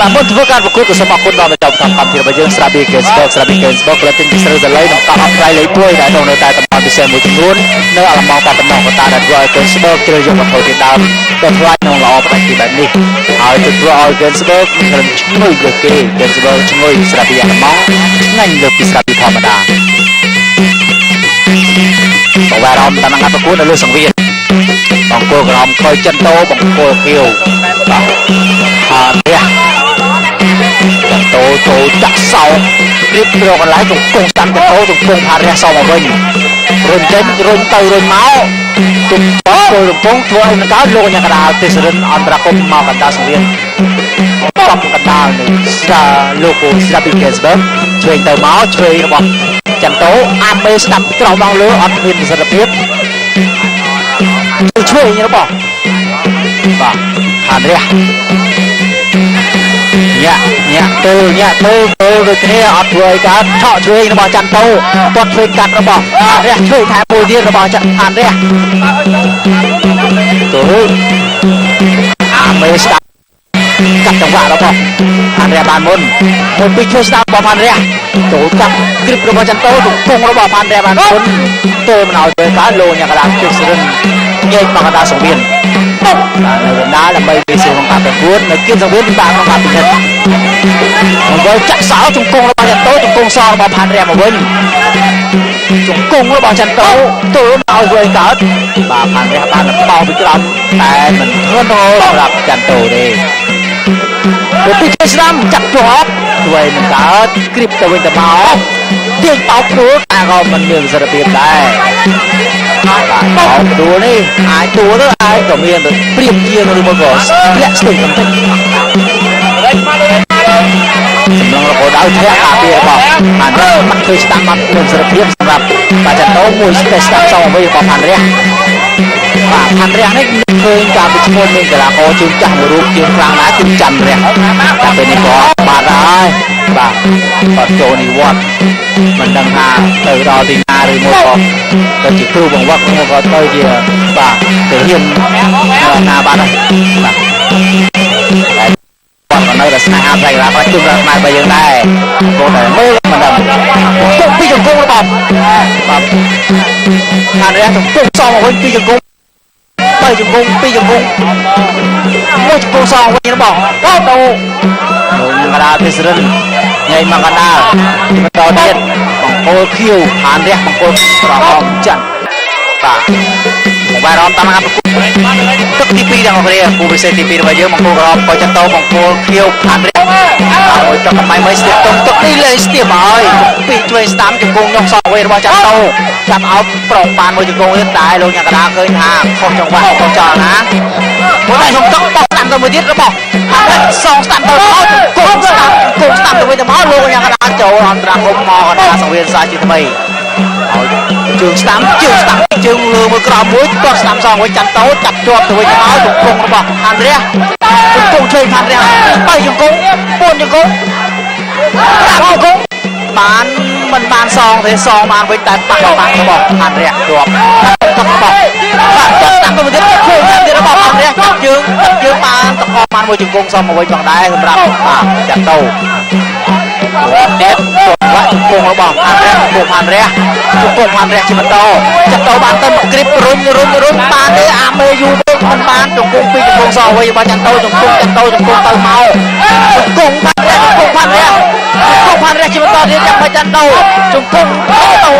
បាទមុនធ្វើការប្រកួតក៏សូមអរគុណដល់ម្ចាស់កម្មវិធីរបស់យើងស្រាប៊ី Gainsbourg ស្រាប៊ី Gainsbourg ប្រតិទិនស្រូវសលៃនិងកោះអត់ថ្លៃលេខ1ដែលនៅតែតំបន់ពិសេសមួយចំនួននៅអាឡម៉ង់តាតំណងកតាដែលធ្វើឲ្យ Gainsbourg ជ្រើសយកវត្ថុធាតុដើមដ៏ថ្លៃនិងល្អផ្ដាច់ពីបែបនេះហើយទៅធ្វើឲ្យ Gainsbourg មានឈ្ងុយលើសគេ Gainsbourg ឈ្ងុយស្រាប៊ីអាឡម៉ង់ឆ្ងាញ់លើសពីស្រាប៊ីធម្មតាបងអារម្មណ៍តាមការប្រកួតនៅលើសង្វៀនបង្គោលក្រហមខ້ອຍចិនតោបង្គោលខៀវបាទហើយតោចាក់សោព្រៀបប្រកន្លែងជង្គង់តាមតោជង្គង់ផារះសមកវិញរុញចេញរុញទៅរុញមកទុំបោរំពងធ្វើឲ្យនឹងកើតលោកញ៉ាកដាលទេសរិនអន្តរកម្មមកកណ្ដាលសង្វៀនកំកណ្ដាលនៃលោកស្រាប់ពី Gainsbourg ឆ្វេងទៅមកឆ្វេងរបស់ចន្ទោអាមេស្ដាប់ក្រោមមកលើអត់មានប្រសិទ្ធភាពឆ្វេងរបស់បាទខានរះញាក់ទៅដូចគ្នាអត់ធ្វើឲ្យកើតឆក់ឆ្វេងរបស់ចន្ទោគាត់ឆ្វេងកាត់របស់រះឆ្វេងថែមួយទៀតរបស់ខានរះទៅអាមេស្ដាប់កាត់ចង្វាក់របស់ខានរះបានមុនពីជួយស្ដាប់របស់ខានរះចូលកាត់គ្រីបរបស់ចន្ទោទង្គង់របស់ខានរះបានមុនទៅមិនឲ្យធ្វើកើតលោកញ៉ាកដាជិះស្រិនញែកមកកណ្ដាលសង្វៀនបាទនៅកណ្ដាលដើម្បីពីសួរក្នុងការប្រកួតនៅគៀនសង្វៀនពិបាកក្នុងការពិនិត្យមកចូលចាក់សោជង្គង់របស់ចន្ទោជង្គង់សរបស់ខានរះមកវិញជង្គង់របស់ចន្ទោទៅមកឲ្យកើតបាទខានរះបានបោពីក្រោមតែមិនធ្ងន់ធ្ងរសម្រាប់ចន្ទោទេពីជួយស្ដាំចាក់ជាប់ជួយនឹងកើតគ្រីបទៅវិញទៅមកទាញបោកខ្លួនតែក៏មិនមានប្រសិទ្ធភាពដែរបាទបោកខ្លួននេះអាចតួទៅអាចក៏មានព្រៀបជាងឬមកក៏ធ្លាក់ស្ទើរបន្តិចសម្លងរកដៅធ្លាក់ការពាររបស់បានមិនធ្វើស្ដាំអត់មានប្រសិទ្ធភាពសម្រាប់បាចតោមួយស្ដាប់សងអ្វីរបស់ផាន់រះបាទផាន់រះនេះឃើញការប្រឈមមានកីឡាករជើងចាស់មួយរូបជាងខ្លាំងណាស់គឺច័ន្ទរះតែពេលនេះក៏បាទហើយបាទគាត់ចូលនិវត្តន៍មិនដឹងថាទៅដល់ទីណាឬមកក៏ទៅជាគ្រូបង្វឹកមកក៏ទៅជាបាទទៅហ៊ានណាបាទបាទគាត់ក៏នៅតែស្នេហាតែកីឡាករជើងរះខ្មែររបស់យើងដែរគាត់តែមើលមិនដឹងជង្គង់ពីជង្គង់របស់បាទខានរះជង្គង់សងមកវិញពីជង្គង់ទៅជង្គង់ពីជង្គង់មួយជង្គង់សងវិញរបស់ដល់ទៅកណ្ដាលទេសរិនញ៉ៃមកកណ្ដាលបន្តទៀតបង្គោលខៀវខានរះបង្គោលក្រហមច័ន្ទបាទបាទរំតាមការប្រកួតទឹកទី2ដល់គ្នាគូពិសេសទី2របស់យើងបង្គោលក្រហមក៏ចន្ទោបង្គោលខៀវខានរះហើយចុះកម៉ៃមើលស្ទាបទឹកនេះលេងស្ទាបហើយពីឆ្វេងស្ដាំជង្គង់ញុះសងវិញរបស់ចន្ទោចាប់អោបប្រងបានមួយជង្គង់ទៀតតែលោកញ៉ាកដាឃើញថាខុសចង្វាក់ខុសចលនាមួយតែក្នុងទឹកបោះស្ដាំទៅមួយទៀតរបស់សងស្ដាំទៅដល់គង់ស្ដាំទៅវិញទៅមកលោកញ៉ាកដាចូលអន្តរកម្មមកកណ្ដាលសង្វៀនសាជាថ្មីហើយជើងស្ដាំជើងលើមួយក្រោមមួយទាត់ស្ដាំសងវិញចន្ទោចាប់ជាប់ទៅវិញទៅមកជង្គង់របស់ខានរះជង្គង់ឆ្វេងខានរះ3ជង្គង់4ជង្គង់5ជង្គង់បានមិនបានសងទេសងបានវិញតែប៉ះបានរបស់ខានរះជាប់ទឹកបោះបាទស្ដាំទៅមួយទៀតឃើញទៀតរបស់ខានរះចាប់ជើងបានតកបានមួយជង្គង់សងមកវិញផងដែរសម្រាប់បាទចន្ទោទៀតគាត់ជង្គង់របស់ខានរះជង្គង់ខានរះជាបន្តចន្ទោបានទៅមកគ្រីបរុញបានទេអាមេយូវិញមិនបានជង្គង់ពីជង្គង់សងវិញរបស់ចន្ទោជង្គង់ទៅមកជង្គង់ខានរះជាបន្តទៀតចាំមិនចន្ទោជង្គង់សង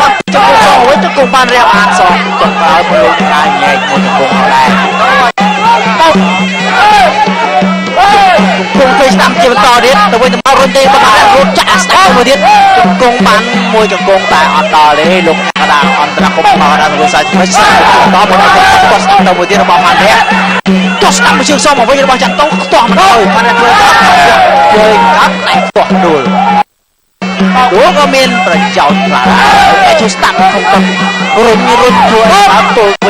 វិញជង្គង់បានរះបានសងចង្កោពលលោកដែរញែកមួយជង្គង់ដែរជង្គង់ស្ដាំជាបន្តទៀតទៅវិញទៅមករុញទេបានរត់ចាក់ស្ដាំមួយទៀតជង្គង់បានមួយជង្គង់តែអត់ដល់ទេលោកកណ្ដាលអន្តរកម្មមកកណ្ដាលសង្វៀនសាជាស្ដាំដល់មកគាត់ស្ដាំទៅមួយទៀតរបស់ខានរះចុះស្ដាំមួយជើងសងមកវិញរបស់ចន្ទោខ្ទាស់មកហើយខានរះជួយកាត់តែខ្ទាស់ដួលក៏មានប្រយោជន៍ខ្លះហើយជួយស្ដាំក្នុងទឹករុញជួយឲ្យទល់វិញ